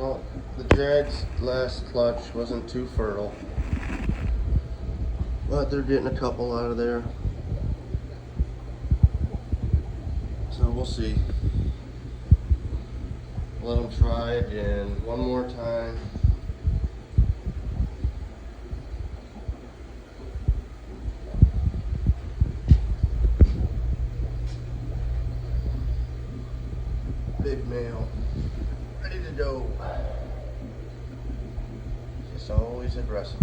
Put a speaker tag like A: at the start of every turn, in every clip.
A: Well, the Jag's last clutch wasn't too fertile, but they're getting a couple out of there. So we'll see. Let them try again one more time. Big male, ready to go. Just always aggressive.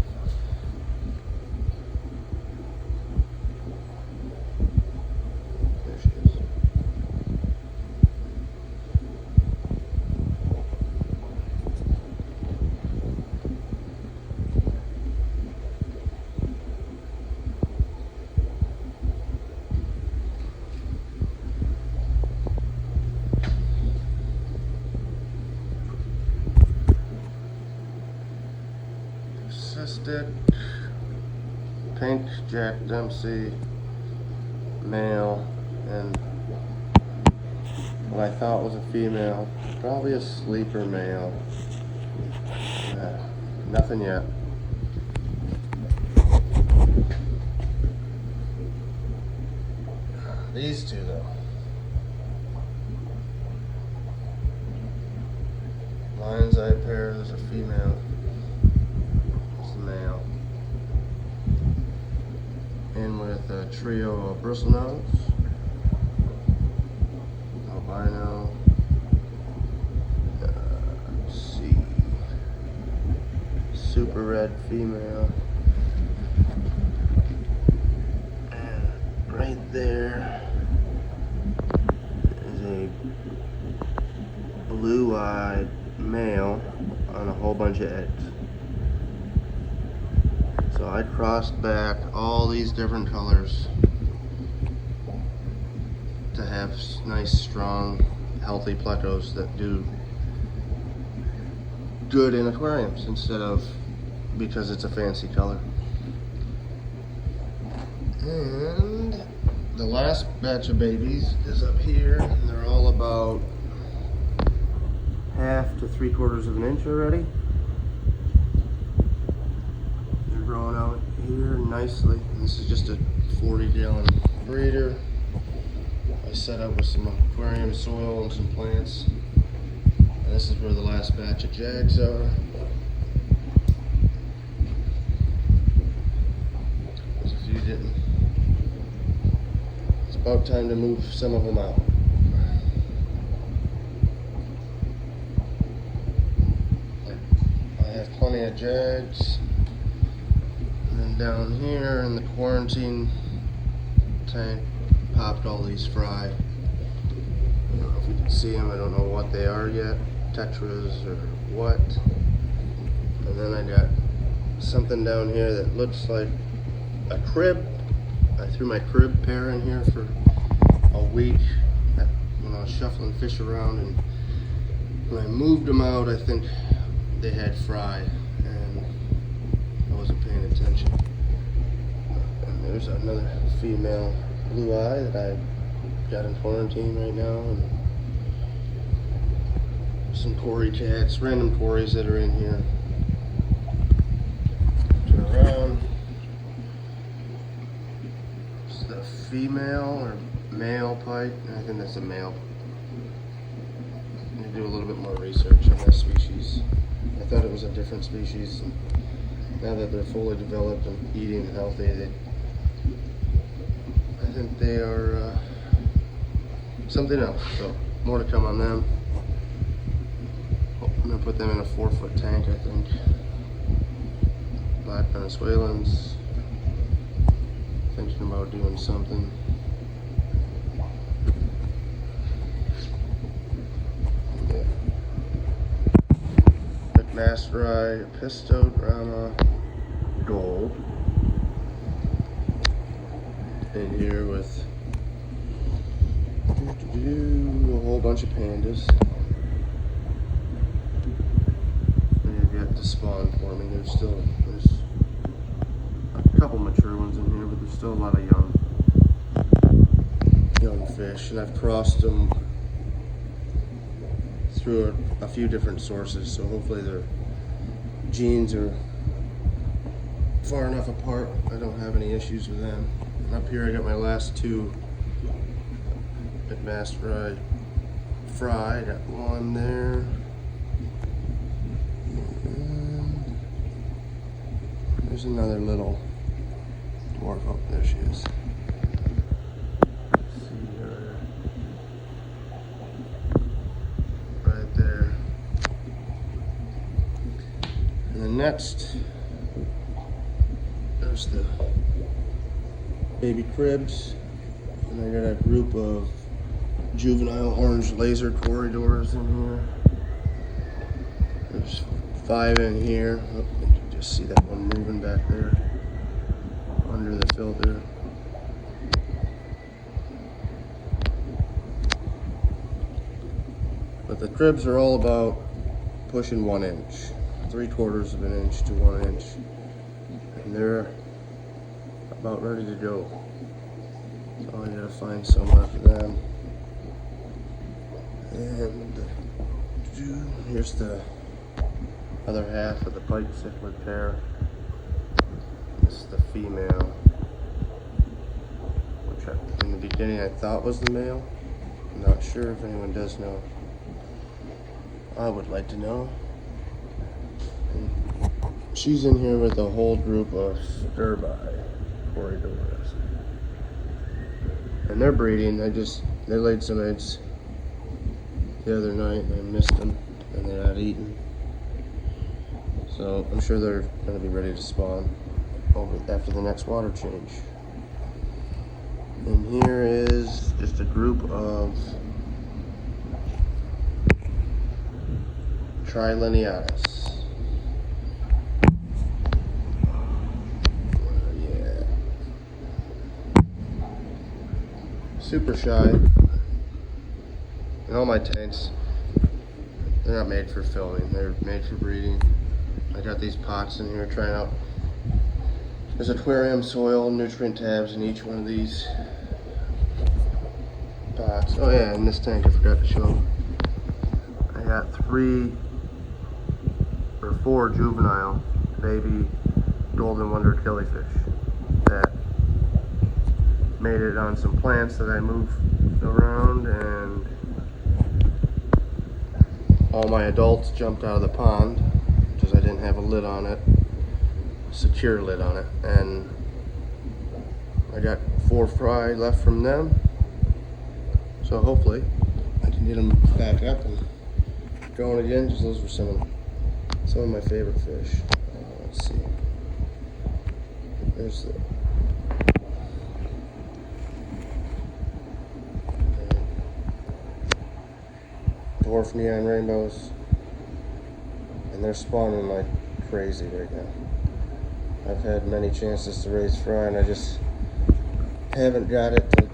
A: There she is. Cystic pink Jack Dempsey male, and what I thought was a female, probably a sleeper male. Nothing yet. These two though. Lion's eye pair, there's a female. Male, in with a trio of bristlenose, albino, let's see, super red female, and right there is a blue-eyed male on a whole bunch of eggs. So I crossed back all these different colors to have nice, strong, healthy plecos that do good in aquariums instead of because it's a fancy color. And the last batch of babies is up here, and they're all about 1/2 to 3/4 of an inch already. Growing out here nicely. And this is just a 40-gallon breeder. I set up with some aquarium soil and some plants. And this is where the last batch of Jags are. There's a few didn't. It's about time to move some of them out. I have plenty of Jags. And down here in the quarantine tank, popped all these fry. I don't know if you can see them, I don't know what they are yet, tetras or what. And then I got something down here that looks like a crib. I threw my crib pair in here for a week when I was shuffling fish around, and when I moved them out, I think they had fry. Wasn't paying attention. And there's another female blue eye that I got in quarantine right now, and some Cory cats, random Corys that are in here. Turn around. It's the female or male pike. I think that's a male. I need to do a little bit more research on that species. I thought it was a different species. Now that they're fully developed and eating healthy, I think they are something else. So more to come on them. I'm gonna put them in a 4-foot tank, I think. Black Venezuelans. Thinking about doing something. Yeah. McMasterai, Pistodrama Gold. In here with a whole bunch of pandas. They've yet to spawn for me. There's a couple mature ones in here, but there's still a lot of young fish, and I've crossed them through a few different sources, so hopefully their genes are far enough apart I don't have any issues with them. And up here I got my last two at Master Fry. I got one there. And there's another little dwarf. Oh, there she is. See her right there. And the next, there's the baby cribs, and I got a group of juvenile orange laser corridors in here. There's 5 in here. Oh, you can just see that one moving back there under the filter. But the cribs are all about pushing 1 inch, 3/4 of an inch to 1 inch, and they're about ready to go. So I gotta find somewhere for them. And here's the other half of the pike cichlid pair. This is the female, which in the beginning I thought was the male. I'm not sure if anyone does know. I would like to know. And she's in here with a whole group of Sturbai corridors. And they're breeding. They laid some eggs the other night and I missed them, and they're not eating. So I'm sure they're going to be ready to spawn after the next water change. And here is just a group of Trilineatus. Yeah. Super shy. And all my tanks, they're not made for filming, they're made for breeding. I got these pots in here trying out. There's aquarium soil, nutrient tabs in each one of these pots. Oh yeah, in this tank I forgot to show. I got 3 or 4 juvenile baby golden wonder killifish that made it on some plants that I moved around, and all my adults jumped out of the pond because I didn't have a lid on it, secure lid on it, and I got 4 fry left from them, so hopefully I can get them back up and going again, because those were some of my favorite fish. Let's see, there's the dwarf neon rainbows, and they're spawning like crazy right now. I've had many chances to raise fry and I just haven't got it to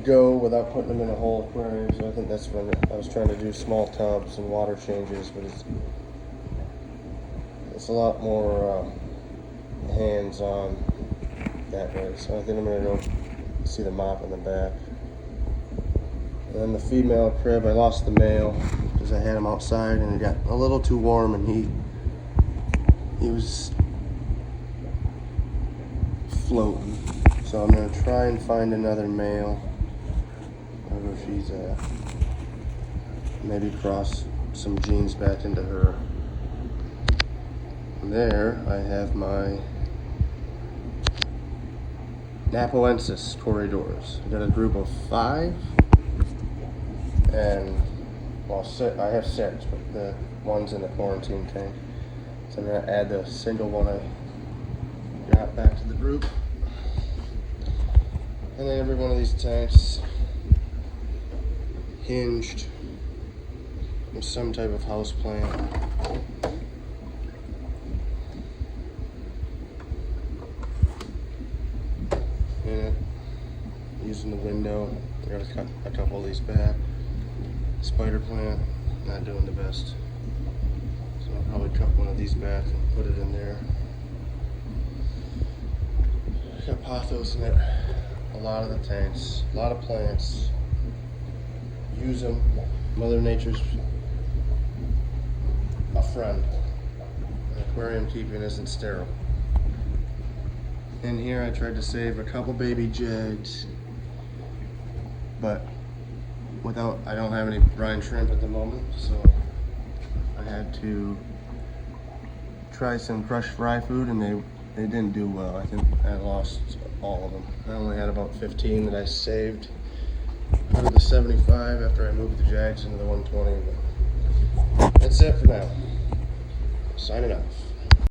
A: go without putting them in a whole aquarium, so I think that's when I was trying to do small tubs and water changes, but it's a lot more hands-on that way, so I think I'm going to go see the mop in the back. And then the female crib, I lost the male because I had him outside and it got a little too warm, and he was floating. So I'm going to try and find another male, wherever she's at. Maybe cross some genes back into her. And there I have my Napoensis corridors. I got a group of 5. And well, I have 6, but the one's in the quarantine tank. So I'm going to add the single one I got back to the group. And then every one of these tanks hinged with some type of house plant. In it, using the window. I gotta cut a couple of these back. Spider plant, not doing the best. So I'll probably cut one of these back and put it in there. I got pothos in it. A lot of the tanks, a lot of plants. Use them. Mother Nature's a friend. Aquarium keeping isn't sterile. In here I tried to save a couple baby jegs, but I don't have any brine shrimp at the moment, so I had to try some crushed fry food, and they didn't do well. I think I lost all of them. I only had about 15 that I saved out of the 75 after I moved the jags into the 120. But that's it for now. Signing off.